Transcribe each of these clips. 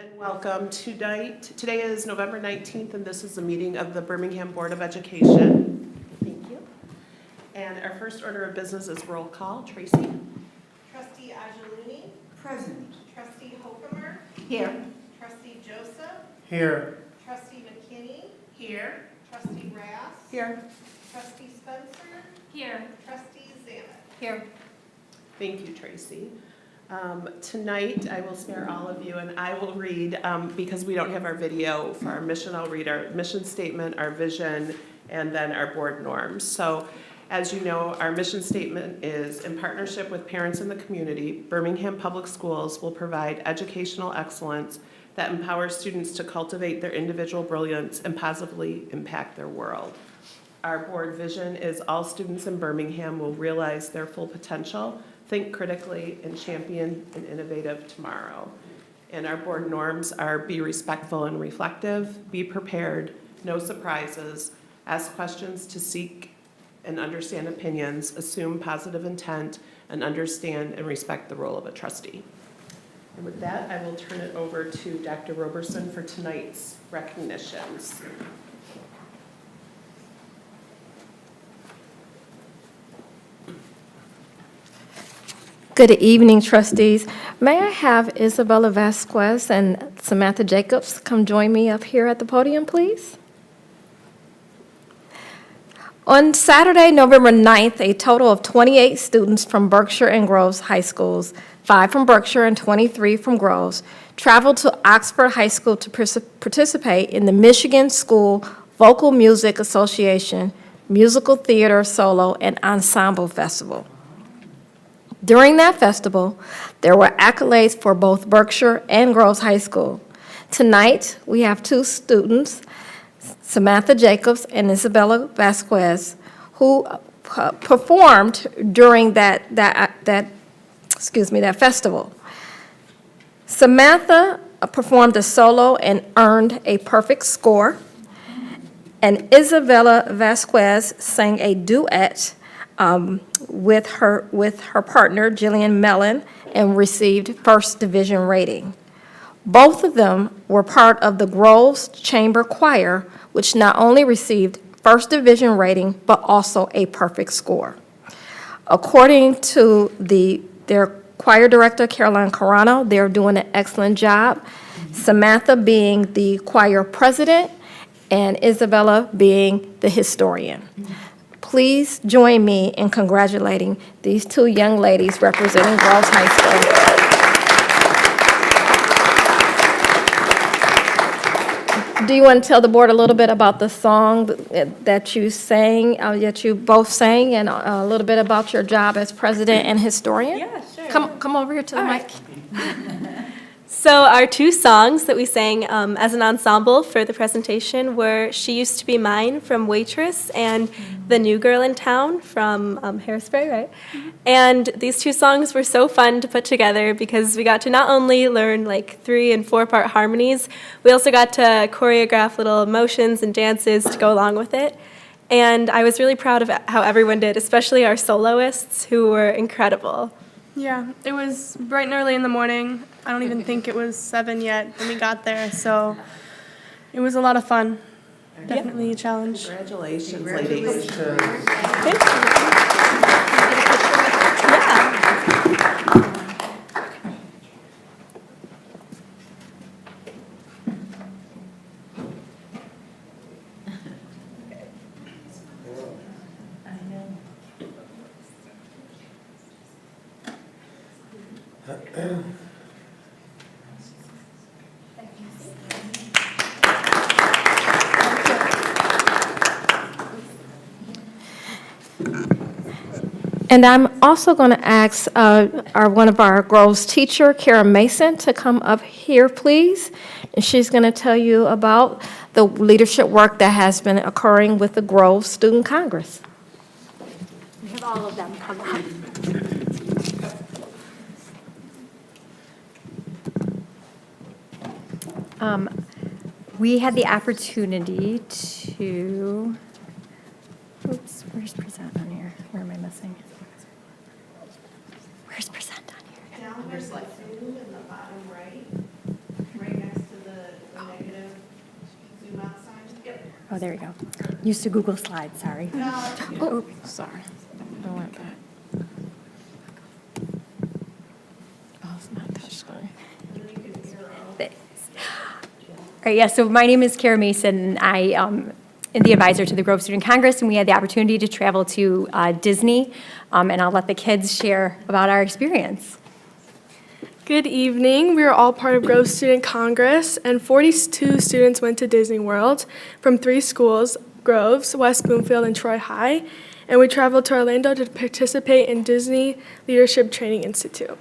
And welcome. Today is November 19th, and this is the meeting of the Birmingham Board of Education. Thank you. And our first order of business is roll call. Tracy? Trustee Ageluni. Present. Trustee Hokumer. Here. Trustee Joseph. Here. Trustee McKinney. Here. Trustee Rass. Here. Trustee Spencer. Here. Trustee Zamet. Here. Thank you, Tracy. Tonight, I will spare all of you, and I will read, because we don't have our video for our mission, I'll read our mission statement, our vision, and then our board norms. So, as you know, our mission statement is, in partnership with parents in the community, Birmingham Public Schools will provide educational excellence that empowers students to cultivate their individual brilliance and positively impact their world. Our board vision is all students in Birmingham will realize their full potential, think critically, and champion an innovative tomorrow. And our board norms are be respectful and reflective, be prepared, no surprises, ask questions to seek and understand opinions, assume positive intent, and understand and respect the role of a trustee. And with that, I will turn it over to Dr. Roberson for tonight's recognitions. Good evening, trustees. May I have Isabella Vasquez and Samantha Jacobs come join me up here at the podium, please? On Saturday, November 9th, a total of 28 students from Berkshire and Groves High Schools, 5 from Berkshire and 23 from Groves, traveled to Oxford High School to participate in the Michigan School Vocal Music Association Musical Theater Solo and Ensemble Festival. During that festival, there were accolades for both Berkshire and Groves High School. Tonight, we have 2 students, Samantha Jacobs and Isabella Vasquez, who performed during that festival. Samantha performed a solo and earned a perfect score, and Isabella Vasquez sang a duet with her partner, Jillian Mellon, and received first division rating. Both of them were part of the Groves Chamber Choir, which not only received first division rating, but also a perfect score. According to their choir director, Caroline Carano, they're doing an excellent job. Samantha being the choir president, and Isabella being the historian. Please join me in congratulating these 2 young ladies representing Groves High School. Do you want to tell the board a little bit about the song that you sang, that you both sang, and a little bit about your job as president and historian? Yeah, sure. Come over here to the mic. So our 2 songs that we sang as an ensemble for the presentation were She Used to Be Mine from Waitress and The New Girl in Town from Hairspray, right? And these 2 songs were so fun to put together because we got to not only learn like 3- and 4-part harmonies, we also got to choreograph little motions and dances to go along with it. And I was really proud of how everyone did, especially our soloists who were incredible. Yeah, it was bright and early in the morning. I don't even think it was 7 yet when we got there, so it was a lot of fun. Definitely a challenge. Congratulations, ladies. Thank you. And I'm also going to ask one of our Groves teacher, Kara Mason, to come up here, please. And she's going to tell you about the leadership work that has been occurring with the Groves Student Congress. We have all of them come up. We had the opportunity to, oops, where's present on here? Where am I missing? Where's present on here? Down there's like Zoom in the bottom right next Oh, there we go. Used to Google Slides, sorry. Oh, sorry. I went back. Oh, it's not touchscreen. Thanks. All right, yeah, so my name is Kara Mason, and I am the advisor to the Grove Student Congress, and we had the opportunity to travel to Disney, and I'll let the kids share about our experience. Good evening. We are all part of Grove Student Congress, and 42 students went to Disney World from 3 schools, Groves, West Bloomfield, and Troy High, and we traveled to Orlando to participate in Disney Leadership Training Institute.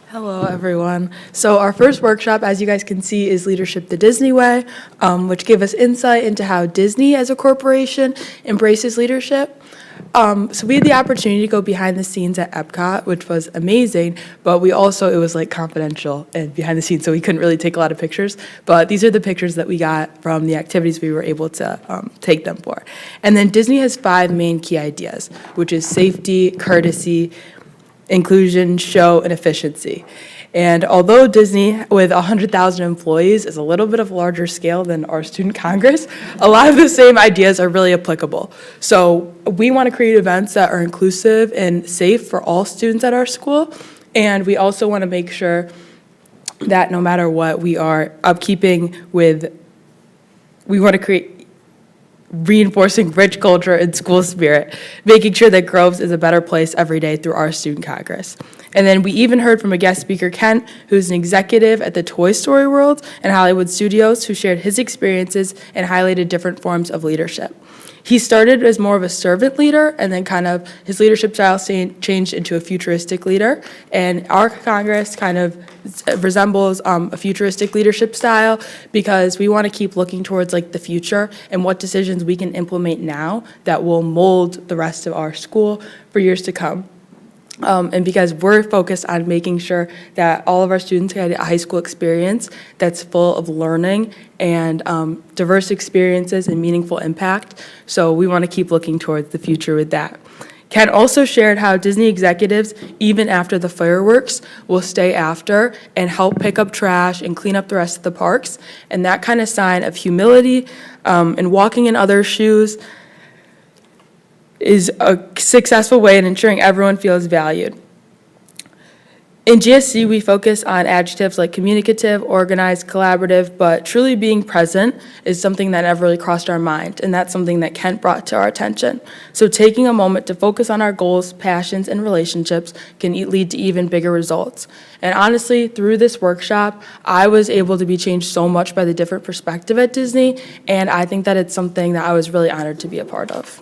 Hello, everyone. So our first workshop, as you guys can see, is Leadership the Disney Way, which gave us insight into how Disney as a corporation embraces leadership. So we had the opportunity to go behind the scenes at Epcot, which was amazing, but it was like confidential and behind the scenes, so we couldn't really take a lot of pictures. But these are the pictures that we got from the activities we were able to take them for. And then Disney has 5 main key ideas, which is safety, courtesy, inclusion, show, and efficiency. And although Disney, with 100,000 employees, is a little bit of a larger scale than our student congress, a lot of the same ideas are really applicable. So we want to create events that are inclusive and safe for all students at our school, and we also want to make sure that no matter what, we are we want to create reinforcing rich culture and school spirit, making sure that Groves is a better place every day through our student congress. And then we even heard from a guest speaker, Kent, who's an executive at the Toy Story World and Hollywood Studios, who shared his experiences and highlighted different forms of leadership. He started as more of a servant leader, and then kind of his leadership style changed into a futuristic leader. And our Congress kind of resembles a futuristic leadership style because we want to keep looking towards like the future and what decisions we can implement now that will mold the rest of our school for years to come. And because we're focused on making sure that all of our students get a high school experience that's full of learning and diverse experiences and meaningful impact. So we want to keep looking towards the future with that. Ken also shared how Disney executives, even after the fireworks, will stay after and help pick up trash and clean up the rest of the parks. And that kind of sign of humility and walking in others' shoes is a successful way in ensuring everyone feels valued. In GSC, we focus on adjectives like communicative, organized, collaborative, but truly being present is something that never really crossed our mind, and that's something that Kent brought to our attention. So taking a moment to focus on our goals, passions, and relationships can lead to even bigger results. And honestly, through this workshop, I was able to be changed so much by the different perspective at Disney, and I think that it's something that I was really honored to be a part of.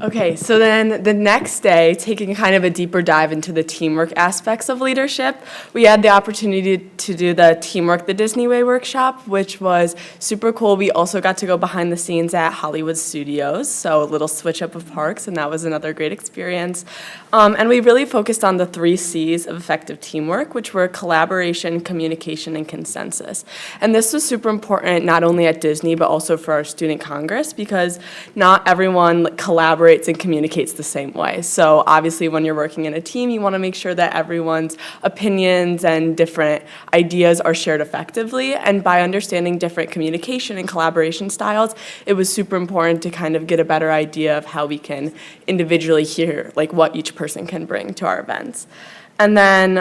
Okay, so then the next day, taking kind of a deeper dive into the teamwork aspects of leadership, we had the opportunity to do the Teamwork the Disney Way workshop, which was super cool. We also got to go behind the scenes at Hollywood Studios, so a little switch up of parks, and that was another great experience. And we really focused on the 3 C's of effective teamwork, which were collaboration, communication, and consensus. And this was super important not only at Disney, but also for our student congress, because not everyone collaborates and communicates the same way. So obviously when you're working in a team, you want to make sure that everyone's opinions and different ideas are shared effectively. And by understanding different communication and collaboration styles, it was super important to kind of get a better idea of how we can individually hear like what each person can bring to our events. And then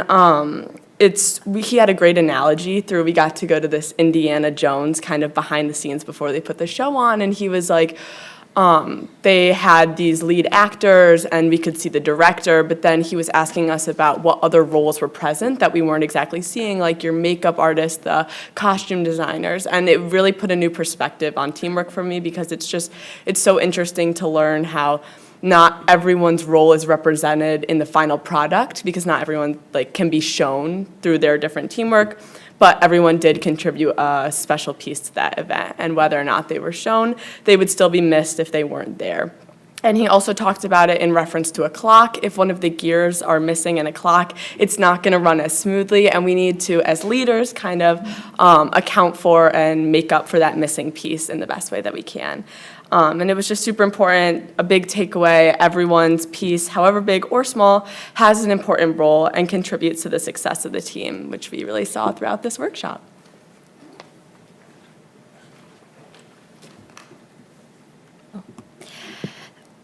he had a great analogy we got to go to this Indiana Jones kind of behind the scenes before they put the show on, and he was like, they had these lead actors and we could see the director, but then he was asking us about what other roles were present that we weren't exactly seeing, like your makeup artist, the costume designers, and it really put a new perspective on teamwork for me because it's so interesting to learn how not everyone's role is represented in the final product because not everyone can be shown through their different teamwork. But everyone did contribute a special piece to that event, and whether or not they were shown, they would still be missed if they weren't there. And he also talked about it in reference to a clock. If one of the gears are missing in a clock, it's not going to run as smoothly, and we need to, as leaders, kind of account for and make up for that missing piece in the best way that we can. And it was just super important, a big takeaway, everyone's piece, however big or small, has an important role and contributes to the success of the team, which we really saw throughout this workshop.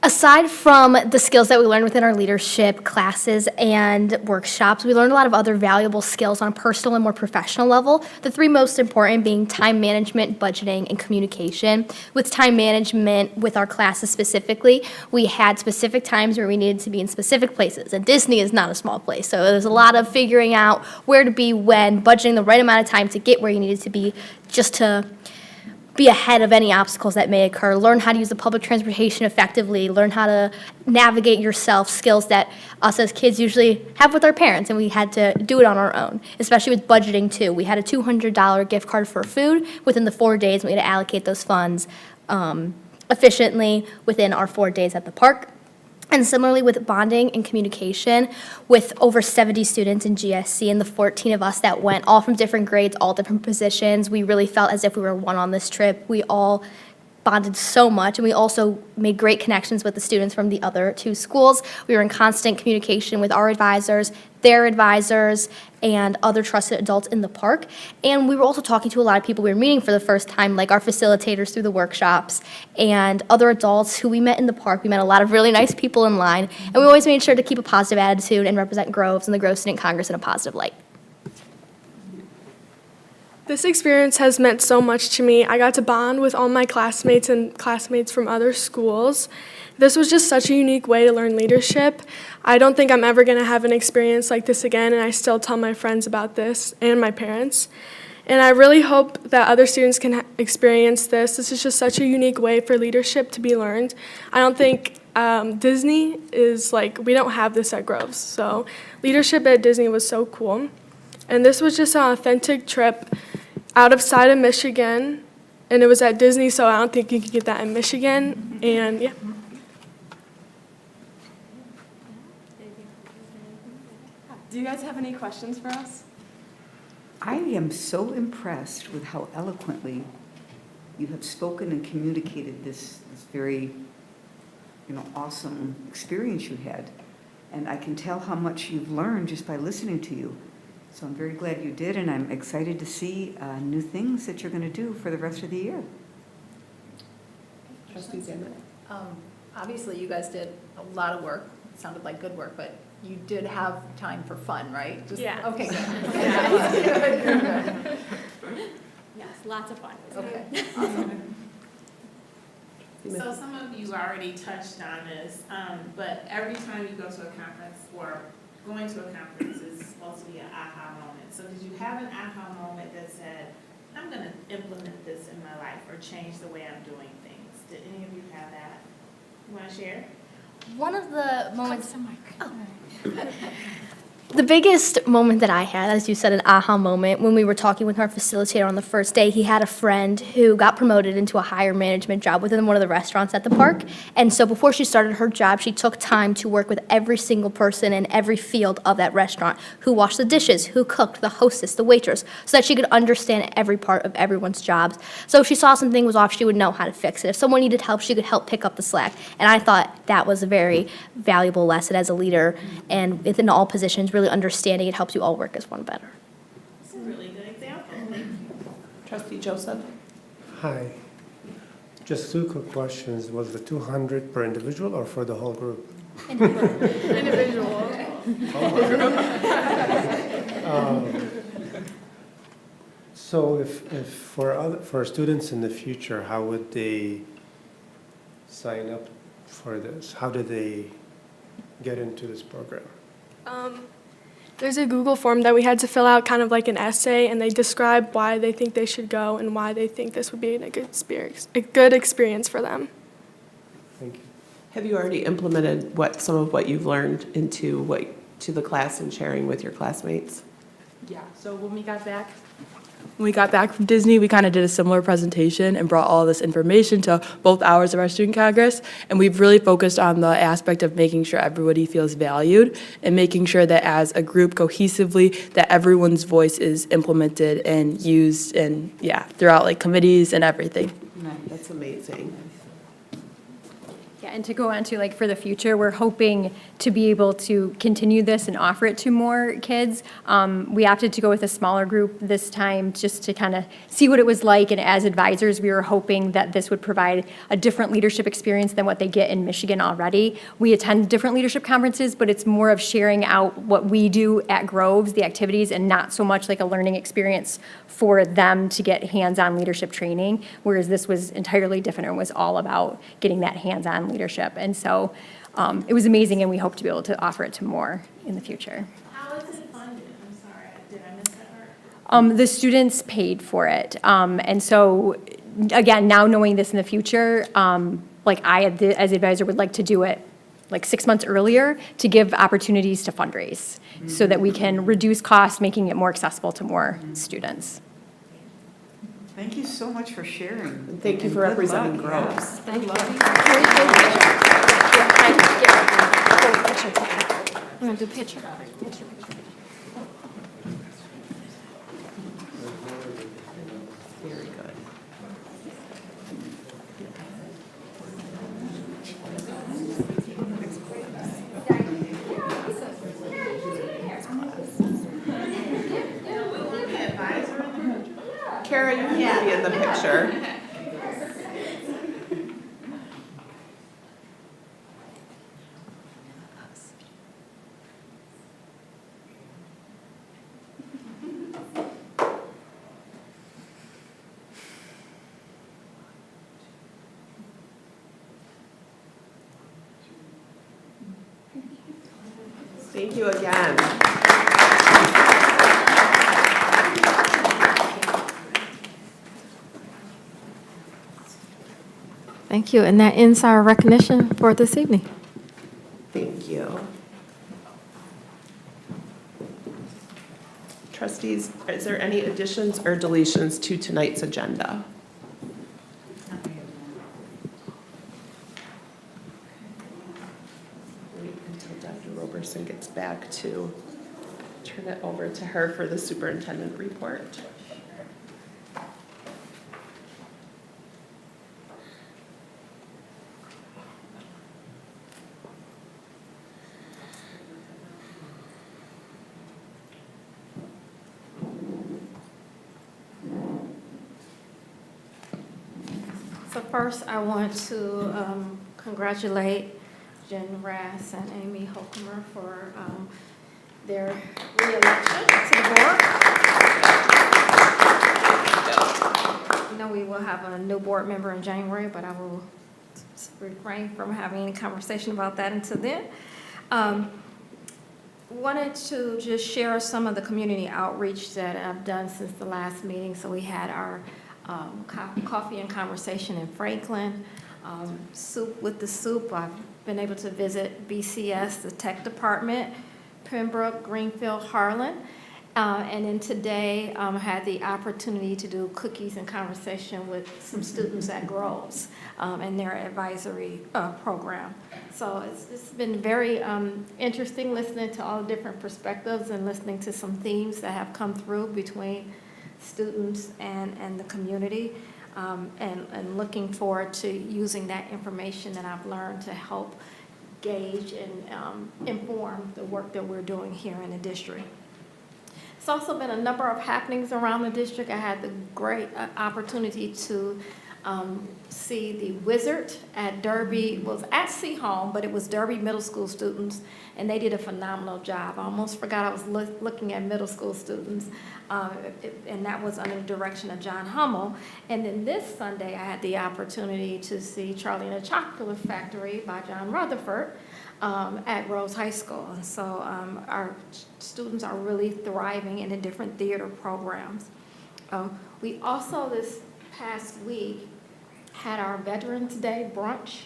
Aside from the skills that we learned within our leadership classes and workshops, we learned a lot of other valuable skills on a personal and more professional level. The three most important being time management, budgeting, and communication. With time management, with our classes specifically, we had specific times where we needed to be in specific places. And Disney is not a small place, so there's a lot of figuring out where to be when, budgeting the right amount of time to get where you needed to be, just to be ahead of any obstacles that may occur, learn how to use the public transportation effectively, learn how to navigate yourself, skills that us as kids usually have with our parents, and we had to do it on our own, especially with budgeting too. We had a $200 gift card for food within the 4 days, and we had to allocate those funds efficiently within our 4 days at the park. And similarly with bonding and communication, with over 70 students in GSC and the 14 of us that went, all from different grades, all different positions, we really felt as if we were one on this trip. We all bonded so much, and we also made great connections with the students from the other two schools. We were in constant communication with our advisors, their advisors, and other trusted adults in the park. And we were also talking to a lot of people we were meeting for the first time, like our facilitators through the workshops and other adults who we met in the park. We met a lot of really nice people in line, and we always made sure to keep a positive attitude and represent Groves and the Grove Student Congress in a positive light. This experience has meant so much to me. I got to bond with all my classmates and classmates from other schools. This was just such a unique way to learn leadership. I don't think I'm ever going to have an experience like this again, and I still tell my friends about this and my parents. And I really hope that other students can experience this. This is just such a unique way for leadership to be learned. I don't think Disney is like, we don't have this at Groves. So leadership at Disney was so cool. And this was just an authentic trip outside of Michigan, and it was at Disney, so I don't think you could get that in Michigan. And yeah. Do you guys have any questions for us? I am so impressed with how eloquently you have spoken and communicated this very, awesome experience you had. And I can tell how much you've learned just by listening to you. So I'm very glad you did, and I'm excited to see new things that you're going to do for the rest of the year. Trustee Zammit? Obviously, you guys did a lot of work. It sounded like good work, but you did have time for fun, right? Yeah. Okay, good. Yes, lots of fun. Okay. So some of you already touched on this, but every time you go to a conference or going to a conference is supposed to be an aha moment. So did you have an aha moment that said, I'm going to implement this in my life or change the way I'm doing things? Did any of you have that? You want to share? One of the moments. The biggest moment that I had, as you said, an aha moment, when we were talking with our facilitator on the first day, he had a friend who got promoted into a higher management job within one of the restaurants at the park. And so before she started her job, she took time to work with every single person in every field of that restaurant, who washed the dishes, who cooked, the hostess, the waitress, so that she could understand every part of everyone's jobs. So if she saw something was off, she would know how to fix it. If someone needed help, she could help pick up the slack. And I thought that was a very valuable lesson as a leader, and within all positions, really understanding it helps you all work as one better. That's a really good example. Thank you. Trustee Joseph? Hi. Just two quick questions. Was the 200 per individual or for the whole group? Individual. So if for students in the future, how would they sign up for this? How do they get into this program? There's a Google form that we had to fill out, kind of like an essay, and they describe why they think they should go and why they think this would be a good experience for them. Thank you. Have you already implemented some of what you've learned into the class and sharing with your classmates? Yeah, so when we got back from Disney, we kind of did a similar presentation and brought all this information to both hours of our student congress. And we've really focused on the aspect of making sure everybody feels valued and making sure that as a group cohesively, that everyone's voice is implemented and used and throughout like committees and everything. That's amazing. and to go on to, like, for the future, we're hoping to be able to continue this and offer it to more kids. We opted to go with a smaller group this time just to kind of see what it was like, and as advisors, we were hoping that this would provide a different leadership experience than what they get in Michigan already. We attend different leadership conferences, but it's more of sharing out what we do at Groves, the activities, and not so much like a learning experience for them to get hands-on leadership training, whereas this was entirely different and was all about getting that hands-on leadership. And so it was amazing, and we hope to be able to offer it to more in the future. How is it funded? I'm sorry, did I miss that part? The students paid for it. And so, again, now knowing this in the future, like I, as advisor, would like to do it like 6 months earlier to give opportunities to fundraise so that we can reduce costs, making it more accessible to more students. Thank you so much for sharing. And thank you And for good representing luck. Groves. Thank you. I'm going to do picture. Very good. Kara, you can be in the picture. Thank you again. Thank you, and that ends our recognition for this evening. Thank you. Trustees, is there any additions or deletions to tonight's agenda? Wait until Dr. Roberson gets back to turn it over to her for the superintendent report. So first, I want to congratulate Jen Rass and Amy Holcomer for their re-election to the board. You know, we will have a new board member in January, but I will refrain from having any conversation about that until then. Wanted to just share some of the community outreach that I've done since the last meeting. So we had our coffee and conversation in Franklin, Soup with the Soup. I've been able to visit BCS, the tech department, Pembroke, Greenfield, Harlan. And then today I had the opportunity to do cookies and conversation with some students at Groves in their advisory program. So it's been very interesting listening to all the different perspectives and listening to some themes that have come through between students and the community, and looking forward to using that information that I've learned to help gauge and inform the work that we're doing here in the district. It's also been a number of happenings around the district. I had the great opportunity to see the Wizard at Derby. It was at Seaholm, but it was Derby Middle School students, and they did a phenomenal job. I almost forgot I was looking at middle school students, and that was under the direction of John Hummel. And then this Sunday, I had the opportunity to see Charlie and the Chocolate Factory by John Rutherford at Rose High School. And so our students are really thriving in the different theater programs. We also, this past week, had our Veterans Day brunch,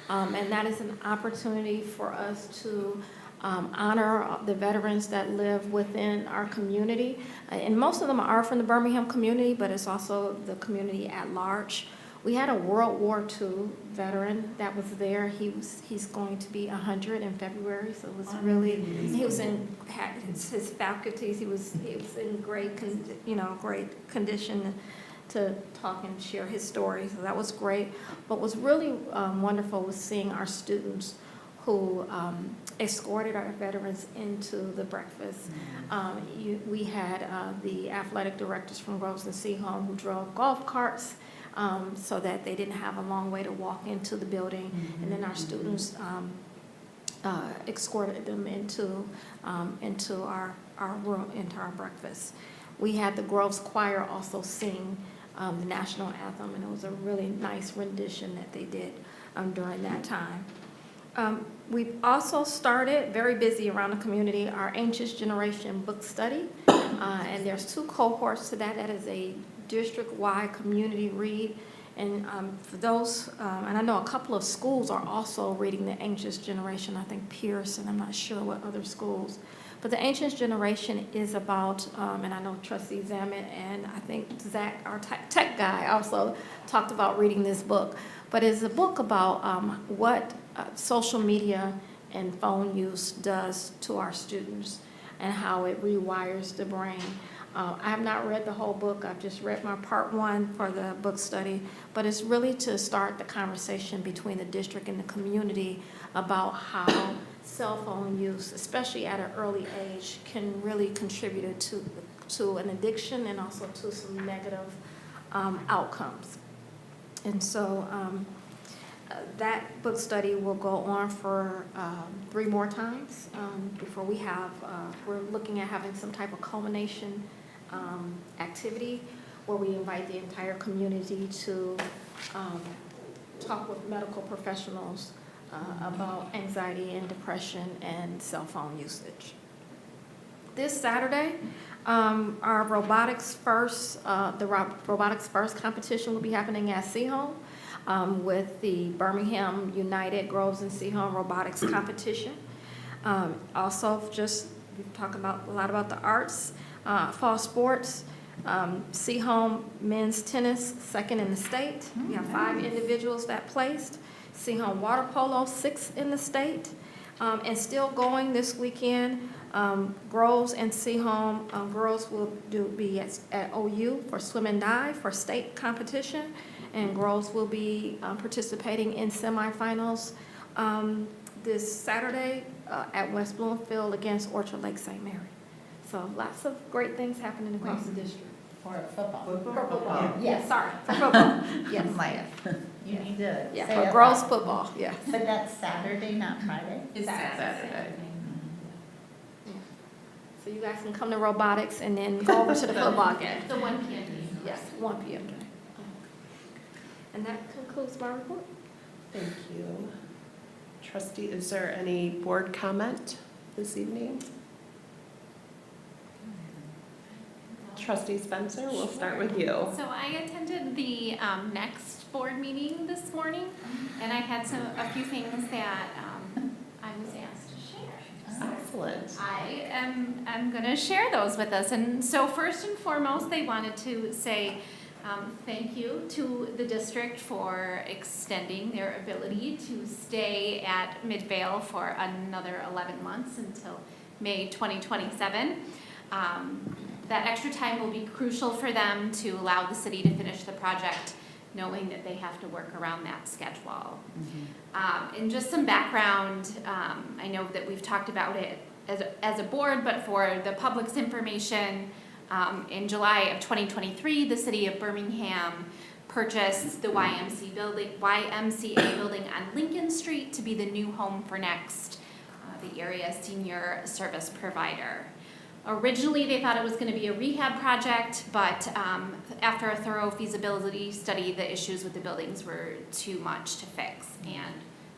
and that is an opportunity for us to honor the veterans that live within our community. And most of them are from the Birmingham community, but it's also the community at large. We had a World War II veteran that was there. He's going to be 100 in February, so it was really, he was in his faculties. He was in great condition to talk and share his story, so that was great. But what was really wonderful was seeing our students who escorted our veterans into the breakfast. We had the athletic directors from Groves and Seaholm who drove golf carts so that they didn't have a long way to walk into the building. And then our students escorted them into our room, into our breakfast. We had the Groves Choir also sing the national anthem, and it was a really nice rendition that they did during that time. We've also started, very busy around the community, our Anxious Generation book study. And there's 2 cohorts to that. That is a district-wide community read. And for those, and I know a couple of schools are also reading the Anxious Generation. I think Pierce, and I'm not sure what other schools. But the Anxious Generation is about, and I know Trustee Zamet and I think Zach, our tech guy, also talked about reading this book. But it's a book about what social media and phone use does to our students and how it rewires the brain. I have not read the whole book. I've just read my part 1 for the book study, but it's really to start the conversation between the district and the community about how cell phone use, especially at an early age, can really contribute to an addiction and also to some negative outcomes. And so that book study will go on for 3 more times before we have, we're looking at having some type of culmination activity where we invite the entire community to talk with medical professionals about anxiety and depression and cell phone usage. This Saturday, our Robotics First, the Robotics First competition will be happening at Seaholm with the Birmingham United Groves and Seaholm Robotics Competition. Also, we've talked about a lot about the arts, fall sports. Seaholm men's tennis, 2nd in the state. We have 5 individuals that placed. Seaholm water polo, 6th in the state. And still going this weekend, Groves and Seaholm girls will be at OU for swim and dive for state competition. And Groves will be participating in semifinals this Saturday at West Bloomfield against Orchard Lake St. Mary. So lots of great things happening across the district. For football. For football, Yes. sorry, for football, yes. You need to Yeah, say for it girls loud. football, yes. But that's Saturday, not Friday? It's Saturday. So you guys can come to robotics and then go over to the football game. The 1 p.m. game. Yes, 1 p.m. game. And that concludes my report. Thank you. Trustee, is there any board comment this evening? Trustee Spencer, we'll start with you. So I attended the next board meeting this morning, and I had a few things that I was asked to share. Excellent. I'm going to share those with us. And so first and foremost, they wanted to say thank you to the district for extending their ability to stay at Midvale for another 11 months until May 2027. That extra time will be crucial for them to allow the city to finish the project, knowing that they have to work around that schedule. And just some background, I know that we've talked about it as a board, but for the public's information, in July of 2023, the city of Birmingham purchased the YMCA building on Lincoln Street to be the new home for Next, the area senior service provider. Originally, they thought it was going to be a rehab project, but after a thorough feasibility study, the issues with the buildings were too much to fix, and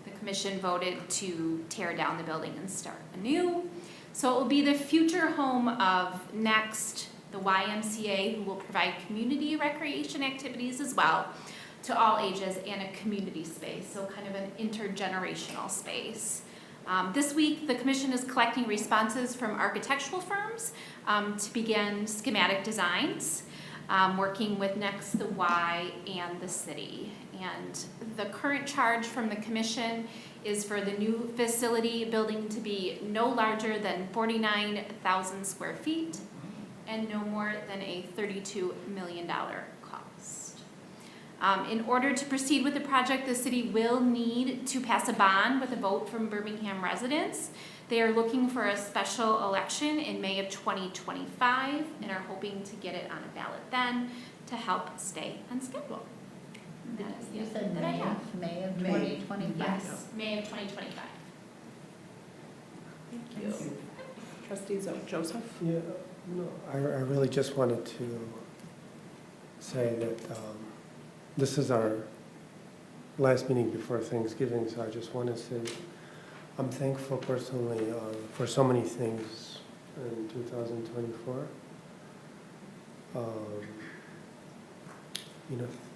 the commission voted to tear down the building and start anew. So it will be the future home of Next, the YMCA, who will provide community recreation activities as well to all ages, and a community space, so kind of an intergenerational space. This week, the commission is collecting responses from architectural firms to begin schematic designs, working with Next, the Y, and the city. And the current charge from the commission is for the new facility building to be no larger than 49,000 square feet and no more than a $32 million cost. In order to proceed with the project, the city will need to pass a bond with a vote from Birmingham residents. They are looking for a special election in May of 2025 and are hoping to get it on a ballot then to help stay on schedule. And that is the You said update that I have. May of May. 2025. Yes, May of 2025. Thank you. Trustee Joseph? Yeah, no, I really just wanted to say that this is our last meeting before Thanksgiving, so I just want to say I'm thankful personally for so many things in 2024.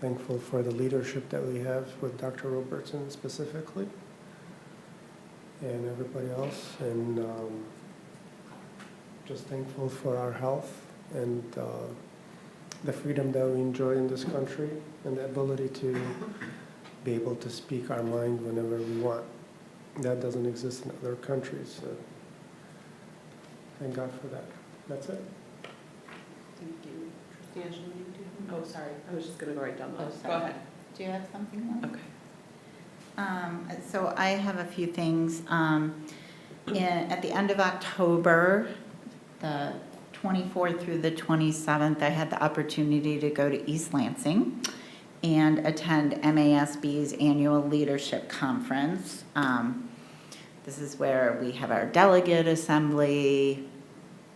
Thankful for the leadership that we have with Dr. Robertson specifically and everybody else, and just thankful for our health and the freedom that we enjoy in this country and the ability to be able to speak our mind whenever we want. That doesn't exist in other countries, so thank God for that. That's it. Thank you. Trustee Angela, do you have? Oh, sorry, I was just going to go right down the Oh, list. sorry. Go ahead. Do you have something more? Okay. So I have a few things. At the end of October, the 24th through the 27th, I had the opportunity to go to East Lansing and attend MASB's annual leadership conference. This is where we have our delegate assembly,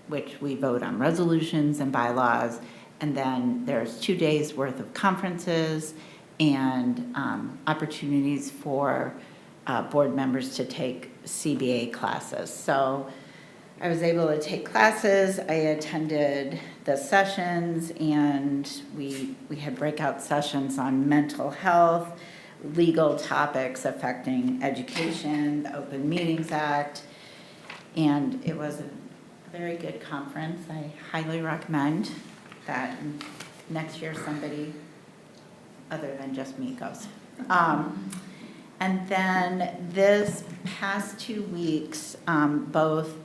which we vote on resolutions and bylaws, and then there's 2 days worth of conferences and opportunities for board members to take CBA classes. So I was able to take classes, I attended the sessions, and we had breakout sessions on mental health, legal topics affecting education, the Open Meetings Act, and it was a very good conference. I highly recommend that next year somebody other than just me goes. And then this past 2 weeks, both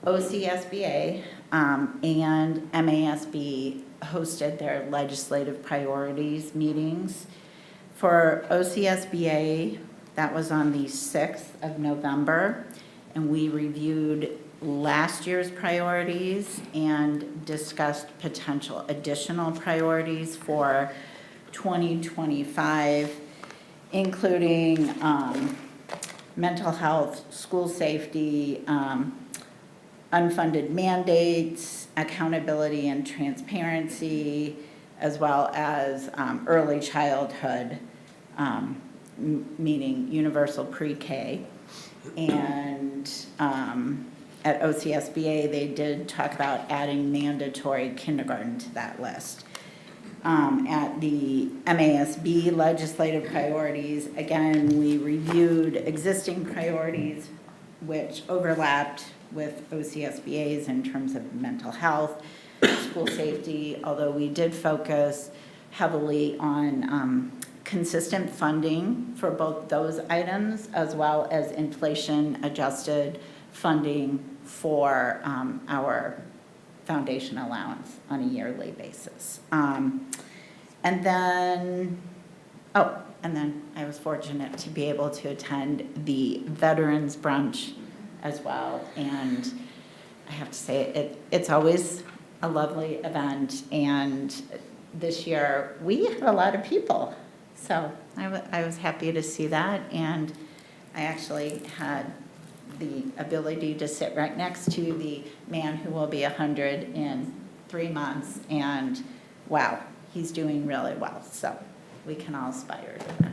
OCSBA and MASB hosted their legislative priorities meetings. For OCSBA, that was on the 6th of November, and we reviewed last year's priorities and discussed potential additional priorities for 2025, including mental health, school safety, unfunded mandates, accountability and transparency, as well as early childhood, meaning universal pre-K. And at OCSBA, they did talk about adding mandatory kindergarten to that list. At the MASB legislative priorities, again, we reviewed existing priorities which overlapped with OCSBA's in terms of mental health, school safety, although we did focus heavily on consistent funding for both those items as well as inflation-adjusted funding for our foundation allowance on a yearly basis. And then I was fortunate to be able to attend the Veterans Brunch as well. And I have to say, it's always a lovely event. And this year, we had a lot of people. So I was happy to see that. And I actually had the ability to sit right next to the man who will be 100 in 3 months, and wow, he's doing really well. So we can all aspire to that.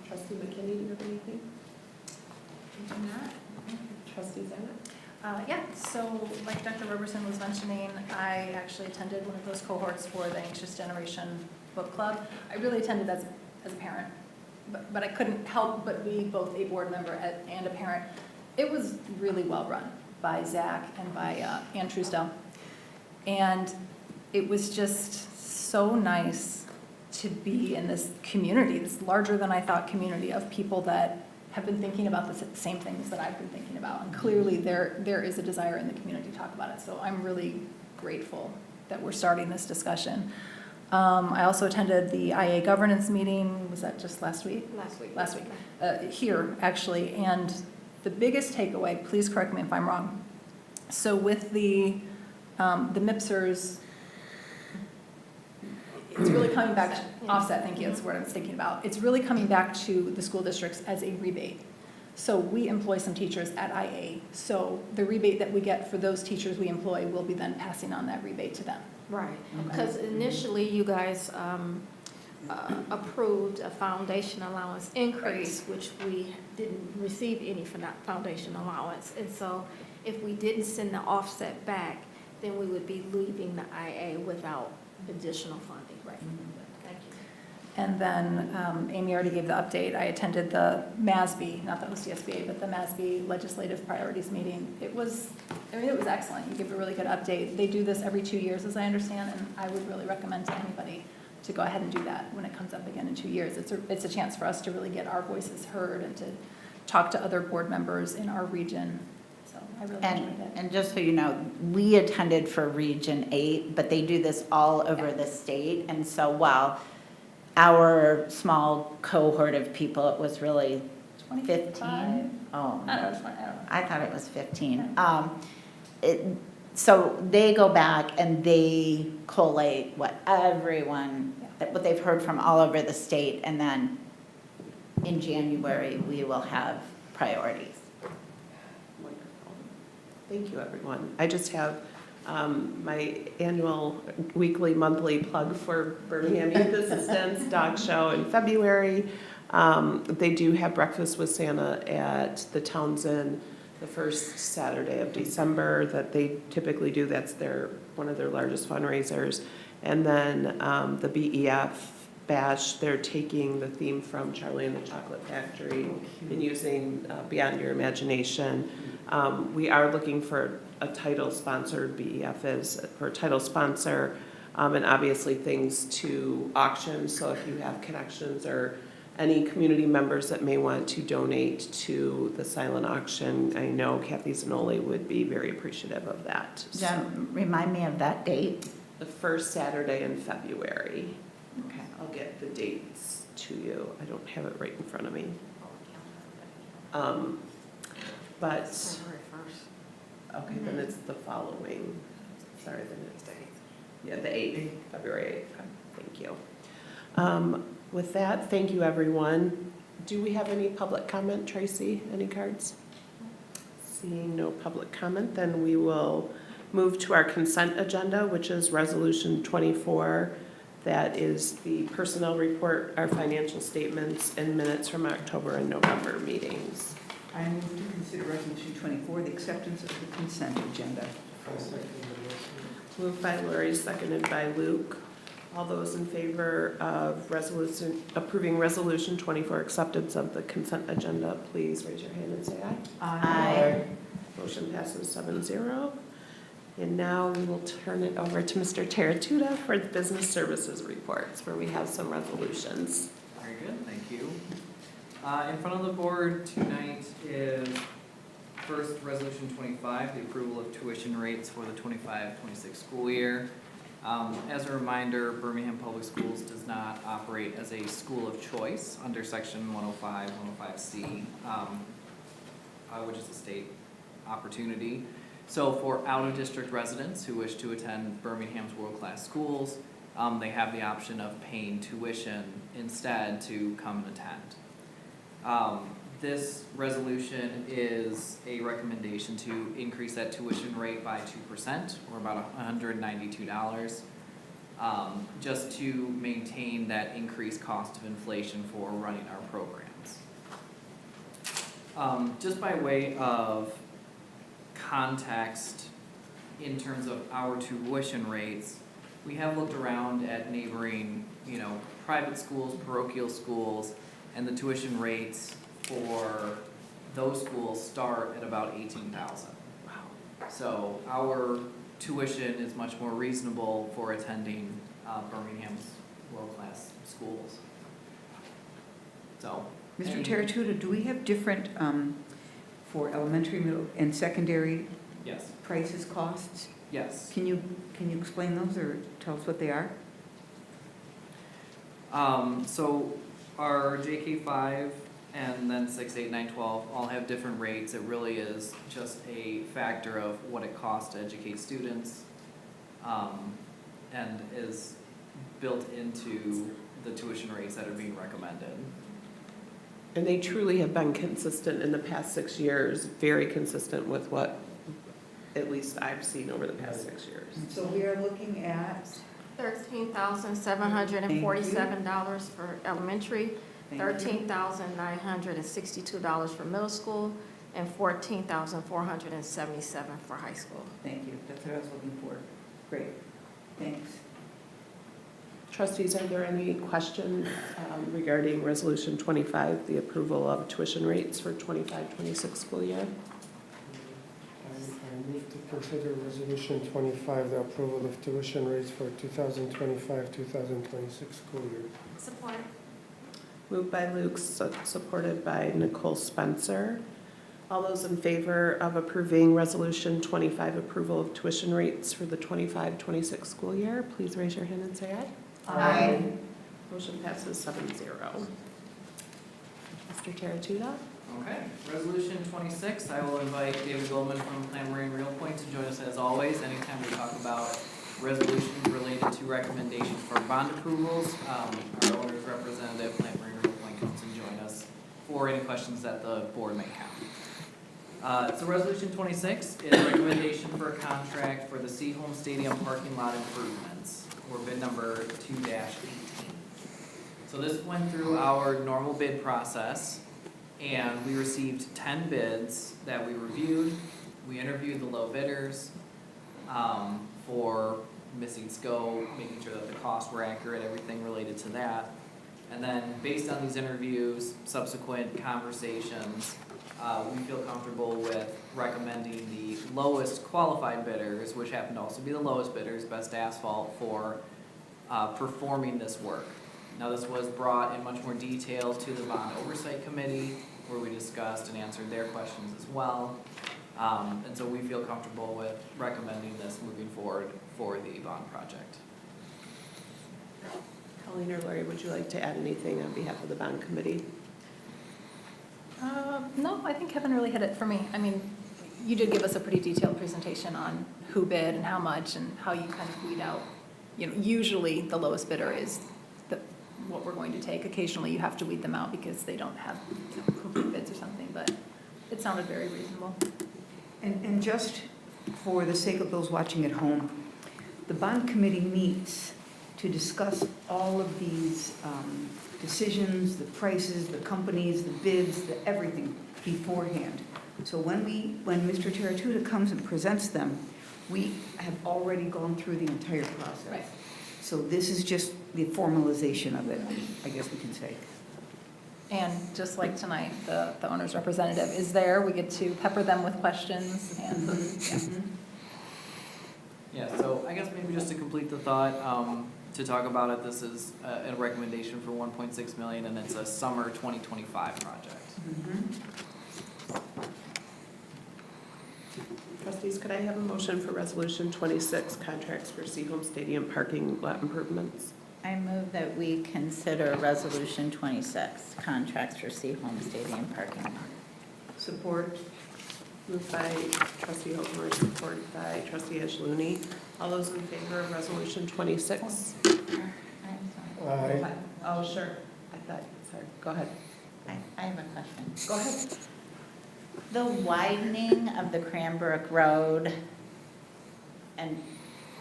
Trustee McKinney, do you have anything? Trustee Zammit? Yeah, so like Dr. Robertson was mentioning, I actually attended one of those cohorts for the Anxious Generation Book Club. I really attended as a parent, but I couldn't help but be both a board member and a parent. It was really well run by Zach and by Ann Truesdell. And it was just so nice to be in this community, this larger than I thought community of people that have been thinking about the same things that I've been thinking about. And clearly there is a desire in the community to talk about it. So I'm really grateful that we're starting this discussion. I also attended the IA governance meeting, was that just last week? Last week, here, actually, and the biggest takeaway, please correct me if I'm wrong. So with the MIPSers, it's really coming back, offset, thank you, that's what I was thinking about. It's really coming back to the school districts as a rebate. So we employ some teachers at IA, so the rebate that we get for those teachers we employ will be then passing on that rebate to them. Right, because initially you guys approved a foundation allowance increase, which we didn't receive any for that foundation allowance. And so if we didn't send the offset back, then we would be leaving the IA without additional funding. Right. Thank you. And then Amy already gave the update. I attended the MASB, not the OCSBA, but the MASB Legislative Priorities meeting. It was excellent. You gave a really good update. They do this every 2 years, as I understand, and I would really recommend to anybody to go ahead and do that when it comes up again in 2 years. It's a chance for us to really get our voices heard and to talk to other board members in our region. So I really enjoyed it. And just so you know, we attended for Region 8, but they do this all over the state. And so while our small cohort of people, it was really 15. Oh, I don't know. I thought it was 15. So they go back and they collate what they've heard from all over the state, and then in January, we will have priorities. Wonderful. Thank you, everyone. I just have my annual weekly, monthly plug for Birmingham Youth Assistance Dog Show in February. They do have Breakfast with Santa at the Townsend the first Saturday of December that they typically do. That's one of their largest fundraisers. And then the BEF Bash, they're taking the theme from Charlie and the Chocolate Factory and using Beyond Your Imagination. We are looking for a title sponsor. BEF is for a title sponsor, and obviously things to auction. So if you have connections or any community members that may want to donate to the silent auction, I know Kathy Zanoli would be very appreciative of that. Jen, remind me of that date. The first Saturday in February. Okay. I'll get the dates to you. I don't have it right in front of me. But, okay, then it's the following, sorry, then it's, yeah, the 8th, February 8th. Thank you. With that, thank you, everyone. Do we have any public comment, Tracy? Any cards? Seeing no public comment, then we will move to our consent agenda, which is Resolution 24. That is the personnel report, our financial statements, and minutes from October and November meetings. I move to consider Resolution 24, the acceptance of the consent agenda. Moved by Lori, seconded by Luke. All those in favor of approving Resolution 24, acceptance of the consent agenda, please raise your hand and say aye. Aye. Motion passes 7-0. And now we will turn it over to Mr. Teratuda for the business services reports, where we have some resolutions. Very good, thank you. In front of the board tonight is first Resolution 25, the approval of tuition rates for the 25-26 school year. As a reminder, Birmingham Public Schools does not operate as a school of choice under Section 105, 105C, which is a state opportunity. So for out-of-district residents who wish to attend Birmingham's world-class schools, they have the option of paying tuition instead to come and attend. This resolution is a recommendation to increase that tuition rate by 2%, or about $192, just to maintain that increased cost of inflation for running our programs. Just by way of context in terms of our tuition rates, we have looked around at neighboring, private schools, parochial schools, and the tuition rates for those schools start at about $18,000. Wow. So our tuition is much more reasonable for attending Birmingham's world-class schools. So, Mr. Teratuda, do we have different, for elementary, middle, and secondary yes, prices, costs? yes. Can you Can you explain those or tell us what they are? So our JK5 and then 6, 8, 9, 12 all have different rates. It really is just a factor of what it costs to educate students, and is built into the tuition rates that are being recommended. And they truly have been consistent in the past 6 years, very consistent with what at least I've seen over the past 6 years. So we are looking at, $13,747 for elementary, thank you. $13,962 for middle school, and $14,477 for high school. Thank you, that's what I was looking for. Great, thanks. Trustees, are there any questions regarding Resolution 25, the approval of tuition rates for 25-26 school year? I move to consider Resolution 25, the approval of tuition rates for 2025-2026 school year. Support. Moved by Luke, supported by Nicole Spencer. All those in favor of approving Resolution 25, approval of tuition rates for the 25-26 school year, please raise your hand and say aye. Aye. Motion passes 7-0. Mr. Teratuda? Okay, Resolution 26, I will invite David Goldman from Plan Marine Real Point to join us as always. Anytime we talk about resolutions related to recommendations for bond approvals, our owner's representative, Plan Marine Real Point, comes and join us for any questions that the board may have. So Resolution 26 is a recommendation for a contract for the Seaholm Stadium parking lot improvements, or bid number 2-18. So this went through our normal bid process, and we received 10 bids that we reviewed. We interviewed the low bidders for missing scope, making sure that the costs were accurate, everything related to that. And then based on these interviews, subsequent conversations, we feel comfortable with recommending the lowest qualified bidders, which happen to also be the lowest bidders, Best Asphalt, for performing this work. Now, this was brought in much more detail to the Bond Oversight Committee, where we discussed and answered their questions as well. And so we feel comfortable with recommending this moving forward for the bond project. Colleen or Lori, would you like to add anything on behalf of the bond committee? No, I think Kevin really hit it for me. I mean, you did give us a pretty detailed presentation on who bid and how much and how you kind of weed out. You know, usually the lowest bidder is what we're going to take. Occasionally you have to weed them out because they don't have complete bids or something, but it sounded very reasonable. And just for the sake of those watching at home, the bond committee meets to discuss all of these decisions, the prices, the companies, the bids, the everything beforehand. So when Mr. Teratuda comes and presents them, we have already gone through the entire process. Right. So this is just the formalization of it, I guess we can say. And just like tonight, the owner's representative is there. We get to pepper them with questions and, Yeah, so I guess maybe just to complete the thought, to talk about it, this is a recommendation for $1.6 million, and it's a summer 2025 project. Trustees, could I have a motion for Resolution 26, contracts for Seaholm Stadium parking lot improvements? I move that we consider Resolution 26, contracts for Seaholm Stadium parking lot. Support. Moved by Trustee Hokumer, supported by Trustee Ashlooney. All those in favor of Resolution 26? Aye. Oh, sure. I thought, sorry, go ahead. I have a question. Go ahead. The widening of the Cranbrook Road and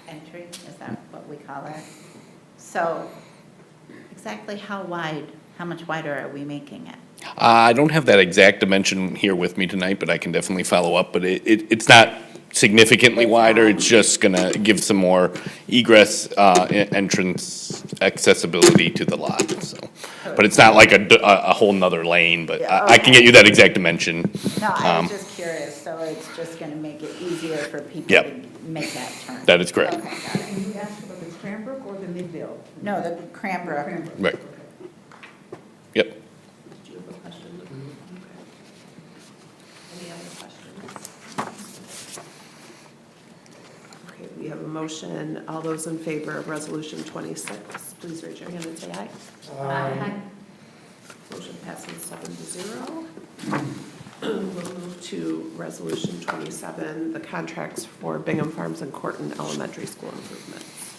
entry, is that what we call it? So exactly how much wider are we making it? I don't have that exact dimension here with me tonight, but I can definitely follow up. But it's not significantly wider. It's just going to give some more egress, entrance accessibility to the lot. So, but it's not like a whole nother lane. But Yeah, I can get you that exact dimension. No, I was just curious, so it's just going to make it easier for people Yep. to make that turn? That is correct. Okay, got it. And you asked about the Cranbrook or the Midvale? No, the Cranbrook. Cranbrook. Right. Okay. Yep. Did you have a question? Okay. Any other questions? Okay, we have a motion motion. All those in favor of Resolution 26, please raise your hand and say aye. Aye. Motion passes 7-0. We'll move to Resolution 27, the contracts for Bingham Farms and Corton Elementary School improvements.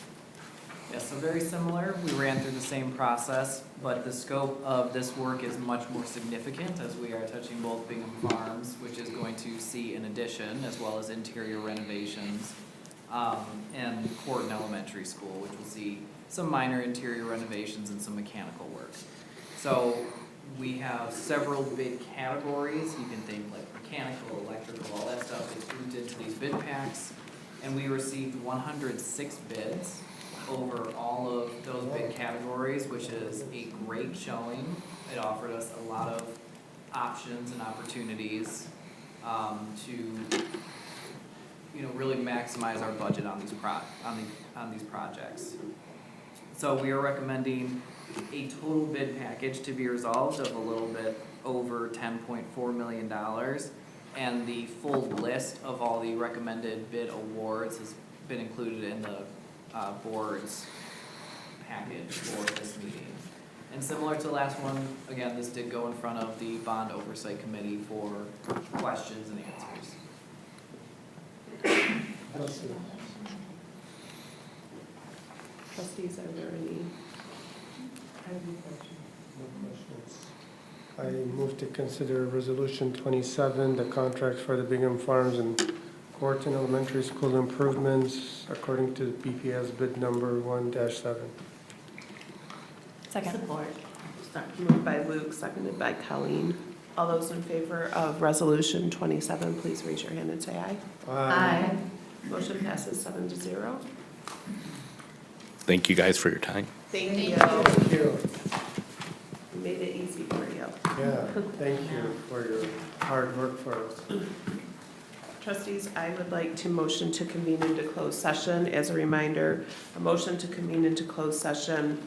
Yeah, so very similar. We ran through the same process, but the scope of this work is much more significant as we are touching both Bingham Farms, which is going to see an addition, as well as interior renovations, and Corton Elementary School, which will see some minor interior renovations and some mechanical work. So we have several bid categories. You can think like mechanical, electrical, all that stuff is grouped into these bid packs. And we received 106 bids over all of those bid categories, which is a great showing. It offered us a lot of options and opportunities to, really maximize our budget on these projects. So we are recommending a total bid package to be resolved of a little bit over $10.4 million. And the full list of all the recommended bid awards has been included in the board's package for this meeting. And similar to the last one, again, this did go in front of the Bond Oversight Committee for questions and answers. Trustees, are there any? No questions. I move to consider Resolution 27, the contract for the Bingham Farms and Corton Elementary School improvements according to BPS bid number 1-7. Second. Support. Moved by Luke, seconded by Colleen. All those in favor of Resolution 27, please raise your hand and say aye. Aye. Motion passes 7-0. Thank you guys for your time. Thank you. Thank you. We made it easy for you. Yeah, thank you for your hard work for us. Trustees, I would like to motion to convene into closed session. As a reminder, a motion to convene into closed session,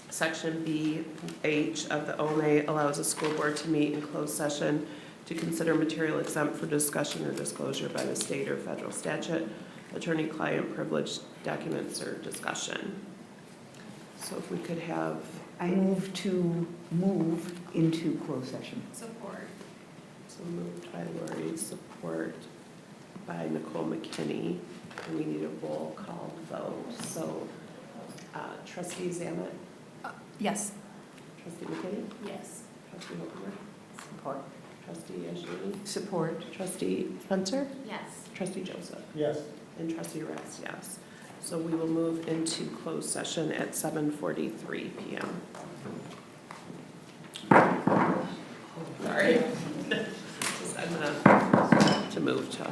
Section BH of the OMA allows a school board to meet in closed session to consider material exempt for discussion or disclosure by the state or federal statute, attorney-client privilege documents or discussion. So if we could have. I move to move into closed session. Support. So moved by Lori, support by Nicole McKinney. And we need a roll call vote. So trustee Zamet, Yes. trustee McKinney, Yes. trustee Hopemer, Support. trustee Yashini, Support. trustee Spencer, Yes. trustee Joseph, Yes. and trustee Rest, yes. So we will move into closed session at 7:43 p.m. Sorry. I'm gonna to move to